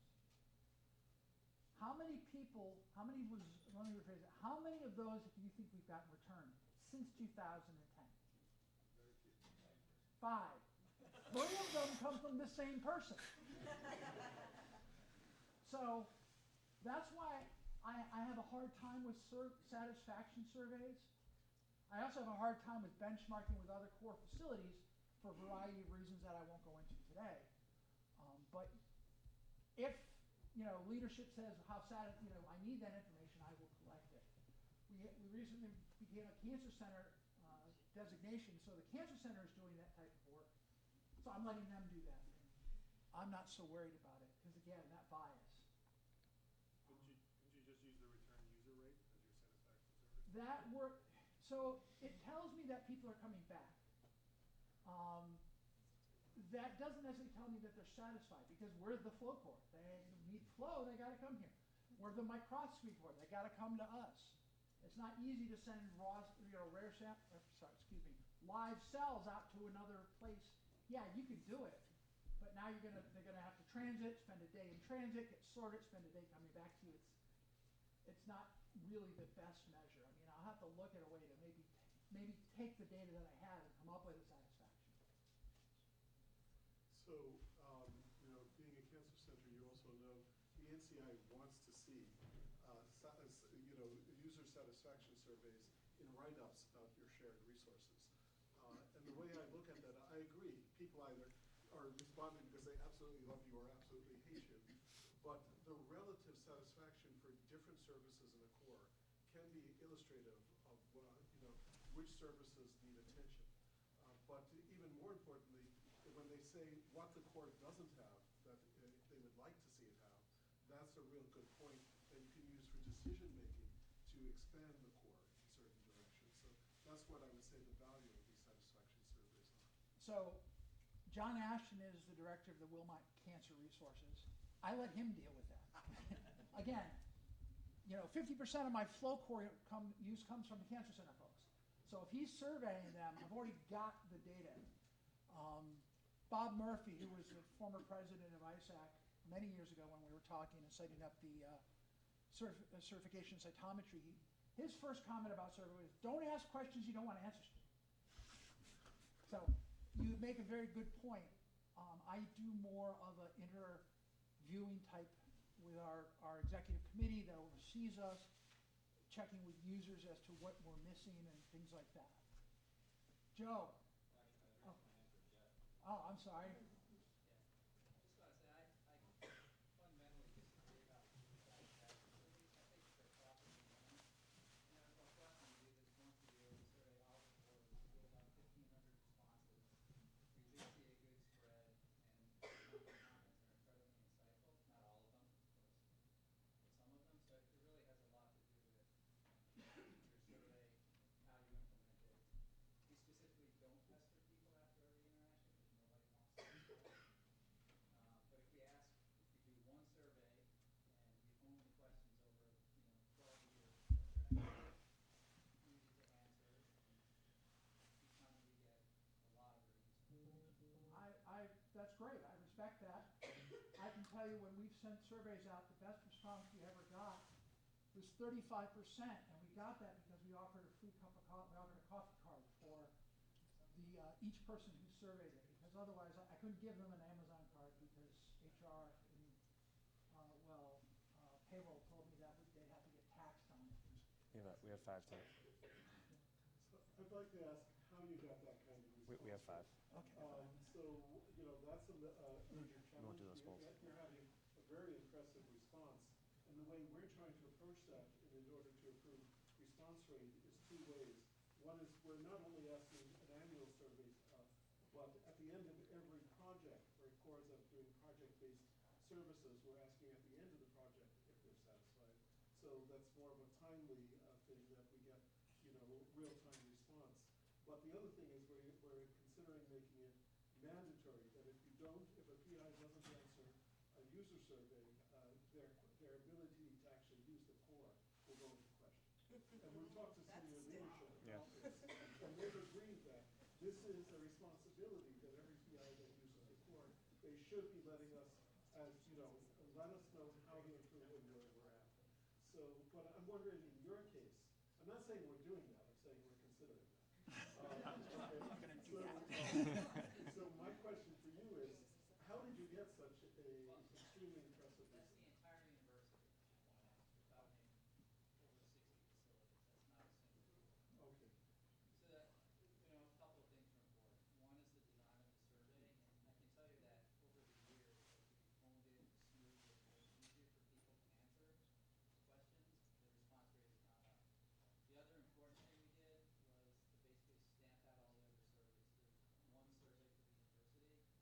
How many of those do you think we've gotten returned since 2010? Very few. 5. 3 of them come from the same person. So that's why I have a hard time with satisfaction surveys. I also have a hard time with benchmarking with other core facilities for a variety of reasons that I won't go into today. But if leadership says how sad, I need that information, I will collect it. We recently began a cancer center designation, so the cancer center is doing that type of work. So I'm letting them do that. I'm not so worried about it because again, that bias. Couldn't you just use the return user rate as your satisfaction survey? That work. So it tells me that people are coming back. That doesn't necessarily tell me that they're satisfied because we're the flow core. They need flow, they got to come here. We're the microscopy core, they got to come to us. It's not easy to send live cells out to another place. Yeah, you can do it, but now they're gonna have to transit, spend a day in transit, get sorted, spend a day coming back to you. It's not really the best measure. I mean, I'll have to look at a way to maybe take the data that I have and come up with a satisfaction. So, being a cancer center, you also know the NCI wants to see, user satisfaction surveys in write-ups about your shared resources. And the way I look at that, I agree. People either are responding because they absolutely love you or absolutely hate you. But the relative satisfaction for different services in a core can be illustrative of which services need attention. But even more importantly, when they say what the core doesn't have that they would like to see it have, that's a real good point that you can use for decision making to expand the core in certain directions. So that's what I would say the value of these satisfaction surveys are. So John Ashton is the director of the Wilmot Cancer Resources. I let him deal with that. Again, 50% of my flow core use comes from the cancer center folks. So if he's surveying them, I've already got the data. Bob Murphy, who was the former president of ISAC many years ago when we were talking and setting up the certification cytometry, his first comment about survey was, don't ask questions you don't want answers to. So you make a very good point. I do more of an interviewing type with our executive committee that oversees us, checking with users as to what we're missing and things like that. Joe. Actually, I was raising my hand for Jeff. Oh, I'm sorry. Yeah. Just want to say, great, I respect that. I can tell you when we've sent surveys out, the best response we ever got was 35%, and we got that because we offered a free cup of coffee, we offered a coffee card for each person who surveyed it, because otherwise I couldn't give them an Amazon card because HR and, payroll told me that they'd have to get taxed on it. We have 5 today. So I'd like to ask how you got that kind of response. We have 5. Okay. So, you know, that's a major challenge. won't do those polls. You're having a very impressive response. And the way we're trying to approach that in order to improve response rate is 2 ways. One is we're not only asking an annual survey, but at the end of every project, where cores are doing project-based services, we're asking at the end of the project if they're satisfied. So that's more of a timely thing that we get, you know, real-time response. But the other thing is we're considering making it mandatory that if a PI doesn't answer a user survey, their ability to actually use the core will go into question. And we've talked to senior leadership about this, and they've agreed that this is a responsibility that every PI that uses the core, they should be letting us, let us know how to improve and where we're at. So, but I'm wondering in your case, I'm not saying we're doing that, I'm saying we're considering that. I'm not gonna do that. So my question for you is, how did you get such a extremely impressive That's the response? entire university, covering over 60 facilities. That's not a single group. Okay. So that, a couple of things are important. One is the design of the survey, and I can tell you that over the years, as we've honed it and smoothed it, so it's easier for people to answer questions, the response rate has gone up. The other important thing we did was to basically stamp out all the other surveys. There's one survey for the university.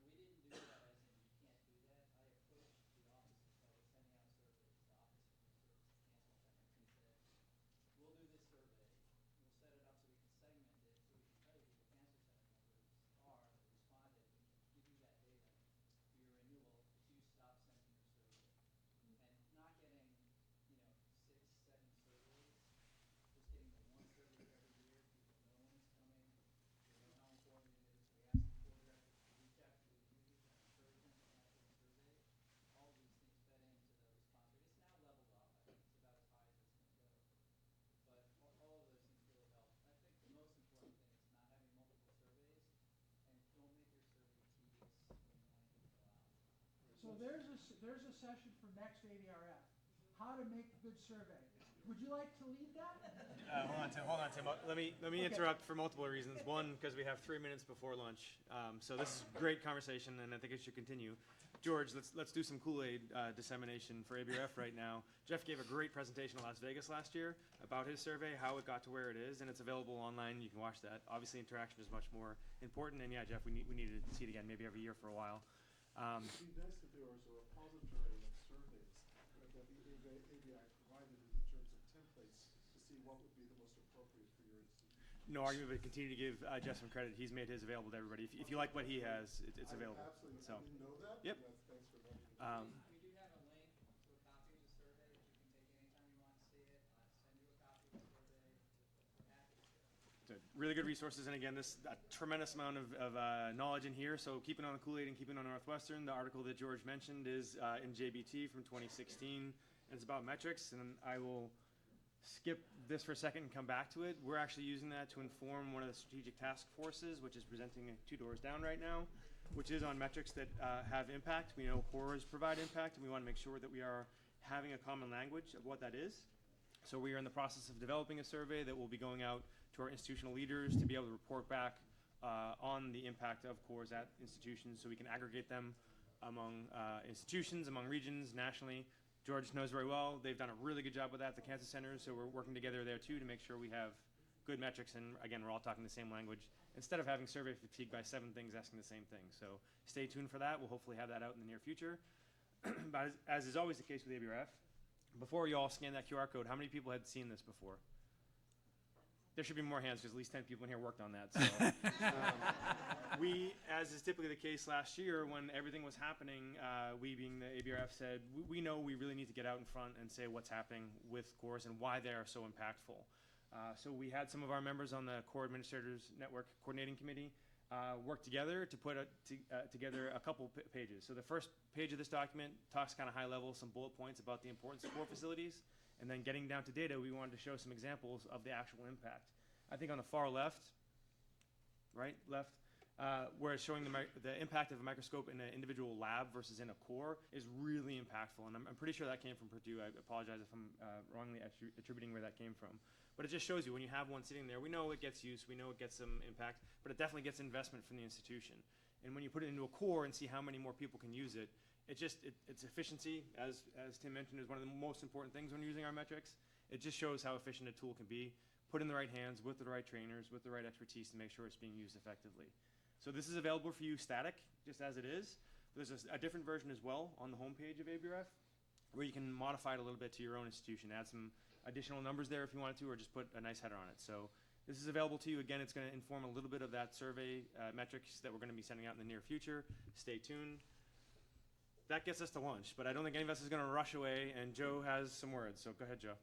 We didn't do that as in you can't do that. I approached the offices that were sending out surveys, the Office of Research, the Cancer Center, and said, we'll do this survey. We'll set it up so we can segment it, so we can tell you who the Cancer Center members are that responded. We can give you that data for your renewal if you stop sending your survey. And not getting, 6, 7 surveys, just getting the one survey every year, people know when it's coming, they know how important it is. We ask the core directors to reach out to the users and encourage them to answer the survey. All of these things fed into the response rate. It's now leveled off. I think it's about as high as it's going to go. But all of those things really help. I think the most important thing is not having multiple surveys, and don't make your survey tedious when you want to get fill out. So there's a session for next ABRF, how to make a good survey. Would you like to lead that? Hold on, Tim. Let me interrupt for multiple reasons. One, because we have 3 minutes before lunch. So this is great conversation, and I think it should continue. George, let's do some Kool-Aid dissemination for ABRF right now. Jeff gave a great presentation in Las Vegas last year about his survey, how it got to where it is, and it's available online. You can watch that. Obviously, interaction is much more important, and yeah, Jeff, we need to see it again, maybe every year for a while. It'd be nice if there was a repository of surveys that the ABI provided in terms of templates to see what would be the most appropriate for your institution. No argument, but continue to give Jeff some credit. He's made his available to everybody. If you like what he has, it's available. Absolutely. So, I didn't know that. Yep. Thanks for letting me know. We do have a link to a copy of the survey that you can take anytime you want to see it. Send you a copy of the survey. We're happy to share it. So really good resources, and again, this a tremendous amount of knowledge in here. So keeping on the Kool-Aid and keeping on Northwestern, the article that George mentioned is in JBT from 2016, and it's about metrics. And I will skip this for a second and come back to it. We're actually using that to inform one of the strategic task forces, which is presenting 2 doors down right now, which is on metrics that have impact. We know cores provide impact, and we want to make sure that we are having a common language of what that is. So we are in the process of developing a survey that will be going out to our institutional leaders to be able to report back on the impact of cores at institutions, so we can aggregate them among institutions, among regions, nationally. George knows very well. They've done a really good job with that at the Cancer Center, so we're working together there too to make sure we have good metrics, and again, we're all talking the same language, instead of having survey fatigue by 7 things asking the same thing. So stay tuned for that. We'll hopefully have that out in the near future. But as is always the case with ABRF, before you all scan that QR code, how many people had seen this before? There should be more hands, because at least 10 people in here worked on that. So, we, as is typically the case last year, when everything was happening, we being the ABRF said, we know we really need to get out in front and say what's happening with cores and why they are so impactful. So we had some of our members on the Core Administrators Network Coordinating Committee worked together to put together a couple pages. So the first page of this document talks kind of high level, some bullet points about the importance of core facilities, and then getting down to data, we wanted to show some examples of the actual impact. I think on the far left, where it's showing the impact of a microscope in an individual lab versus in a core is really impactful, and I'm pretty sure that came from Purdue. I apologize if I'm wrongly attributing where that came from. But it just shows you when you have one sitting there, we know it gets use, we know it gets some impact, but it definitely gets investment from the institution. And when you put it into a core and see how many more people can use it, it's efficiency, as Tim mentioned, is one of the most important things when using our metrics. It just shows how efficient a tool can be, put in the right hands with the right trainers, with the right expertise to make sure it's being used effectively. So this is available for you static, just as it is. There's a different version as well on the homepage of ABRF, where you can modify it a little bit to your own institution, add some additional numbers there if you wanted to, or just put a nice header on it. So this is available to you. Again, it's going to inform a little bit of that survey metrics that we're going to be sending out in the near future. Stay tuned. That gets us to lunch, but I don't think any of us is going to rush away, and Joe has some words. So go ahead, Joe.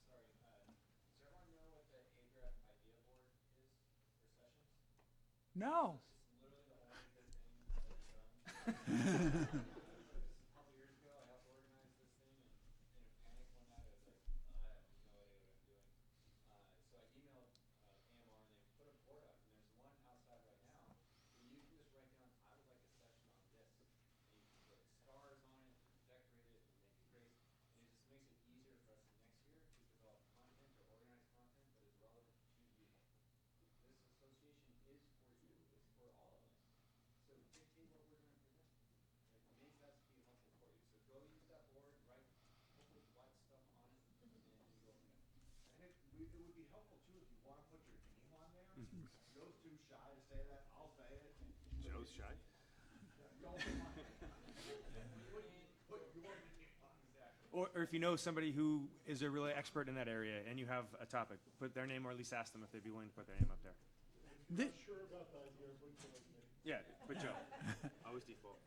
Sorry, does everyone know what the ABRF idea board is for sessions? No. It's literally the only good thing I've ever done. A couple years ago, I helped organize this thing, and in a panic one night, I was like, I have no idea what I'm doing. So I emailed AMR, and they put a board up, and there's one outside right now where you can just write down, I would like a session on this. And you can put stars on it, and decorate it, and make it great. And it just makes it easier for us next year to develop content or organize content that is relevant to you. This association is for you. It's for all of us. So dictate what we're going to present. It needs that to be helpful for you. So go use that board, write hopefully white stuff on it, and go from there. And it would be helpful too if you want to put your name on there. Joe's too shy to say that. I'll say it. Joe's shy. Don't mind. Put your name on exactly. Or if you know somebody who is a really expert in that area and you have a topic, put their name, or at least ask them if they'd be willing to put their name up there. If you're not sure about the idea, put Joe's name. Yeah, put Joe. Always default.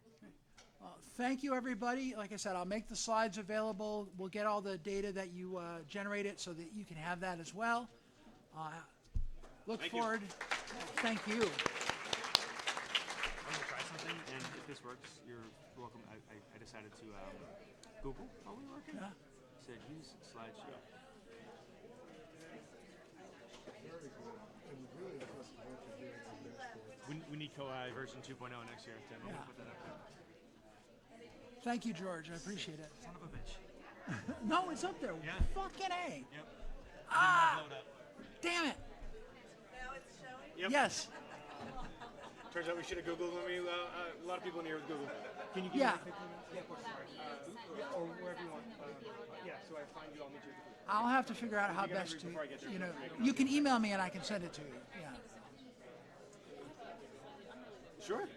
Thank you, everybody. Like I said, I'll make the slides available. We'll get all the data that you generated so that you can have that as well. Look Thank you. forward. Thank you. I'm going to try something, and if this works, you're welcome. I decided to Google. Are we working? Yeah. Said use slideshow. Very good. And really impressive what you're doing on dashboards. We need COI version 2.0 next year, Tim. I'm Yeah. gonna put that up there. Thank you, George. I appreciate it. Son of a bitch. No, it's up there. Yeah. Fucking A. Yep. Ah! Did not load up. Damn it. Now it's showing? Yep. Yes. Turns out we should have Googled when we, a lot of people in here with Google. Can you give Yeah. me a quick moment? Yeah, of course. Yeah, or wherever you want. Yeah, so I find you, I'll meet you. I'll have to figure out how You gotta best read to, before I get there. you know, you can email me and I can send it to you. Yeah. Sure.